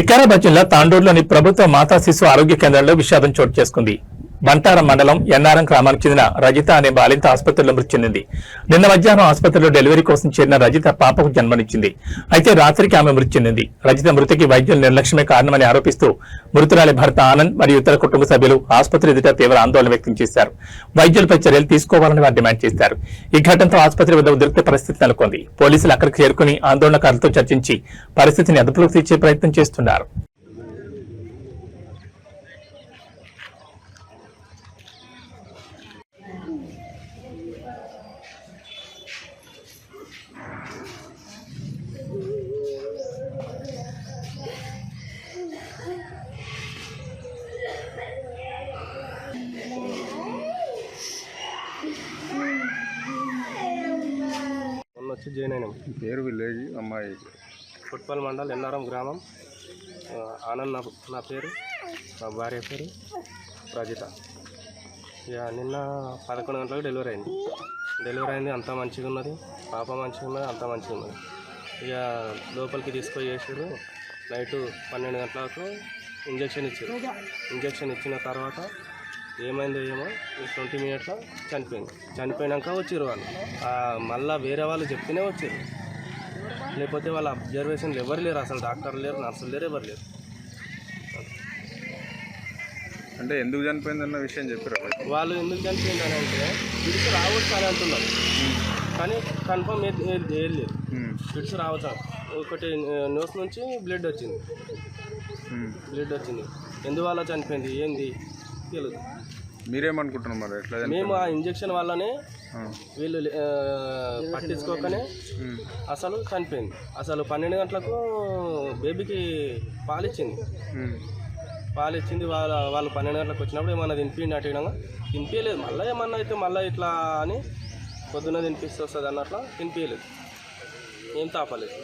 వికారాబాద్ జిల్లా తాండూరులోని ప్రభుత్వ మాతా శిశు ఆరోగ్య కేంద్రంలో విషాదం చోటు చేసుకుంది. బంటారం మండలం ఎన్నారం గ్రామానికి చెందిన రజిత అనే బాలింత ఆసుపత్రిలో మృతి చెందింది. నిన్న మధ్యాహ్నం ఆసుపత్రిలో డెలివరీ కోసం చేరిన రజిత పాపకు జన్మనిచ్చింది. అయితే రాత్రికి ఆమె మృతి చెందింది. రజిత మృతికి వైద్యుల నిర్లక్ష్యమే కారణమని ఆరోపిస్తూ మృతురాలి భర్త ఆనంద్ మరియు ఇతర కుటుంబ సభ్యులు ఆసుపత్రి ఎదుట తీవ్ర ఆందోళన వ్యక్తం చేశారు. వైద్యులపై చర్యలు తీసుకోవాలని వారు డిమాండ్ చేశారు. ఈ ఘటనతో ఆసుపత్రి వద్ద ఉద్రిక్త పరిస్థితి నెలకొంది. పోలీసులు అక్కడికి చేరుకుని ఆందోళనకారులతో చర్చించి పరిస్థితిని అదుపులోకి తెచ్చే ప్రయత్నం చేస్తున్నారు. వచ్చి జాయిన్ అయినాం. పేరు విలేజ్ అమ్మాయి ఫుట్బాల్ మండల్ ఎన్నారం గ్రామం. ఆనంద్ నా పేరు, నా భార్య పేరు రజిత. ఇక నిన్న 11 గంటలకు డెలివరీ అయింది. అంతా మంచిగా ఉన్నది, పాప మంచిగా ఉన్నది, అంతా మంచిగా ఉన్నది. ఇక లోపలికి తీసుకొని చేసారు. నైటు 12 గంటలకు ఇంజక్షన్ ఇచ్చిన తర్వాత ఏమైందో ఏమో 20 మినిట్స్లో చనిపోయినాక వచ్చిర్రు వాళ్ళు. మళ్ళీ వేరే వాళ్ళు చెప్తేనే వచ్చారు, లేకపోతే వాళ్ళ అబ్జర్వేషన్లు ఎవరు లేరు, అసలు డాక్టర్లు లేరు, నర్సులు లేరు, ఎవరు లేరు. అంటే ఎందుకు చనిపోయిందన్న విషయం చెప్పారు వాళ్ళు. ఎందుకు చనిపోయిందని అంటే ఫిట్స్ రావచ్చు అని అంటున్నారు, కానీ కన్ఫర్మ్ ఏం లేదు. ఫిట్స్ రావచ్చు. ఒకటి న్యూస్ నుంచి బ్లడ్ వచ్చింది. ఎందువల్ల చనిపోయింది ఏంది తెలియదు. మీరేమనుకుంటున్నారు మరి? ఎట్లా? మేము ఆ ఇంజక్షన్ వల్లనే వీళ్ళు పట్టించుకోకనే అసలు చనిపోయింది. అసలు 12 గంటలకు బేబీకి పాలిచ్చింది. వాళ్ళు 12 గంటలకు వచ్చినప్పుడు ఏమన్నా తినిపిండి అటుగా తినిపించలేదు. మళ్ళీ ఏమన్నా అయితే మళ్ళీ ఇట్లా అని పొద్దున్న తినిపిస్తే వస్తుంది అన్నట్లా తినిపించలేదు, ఏం తాపలేదు.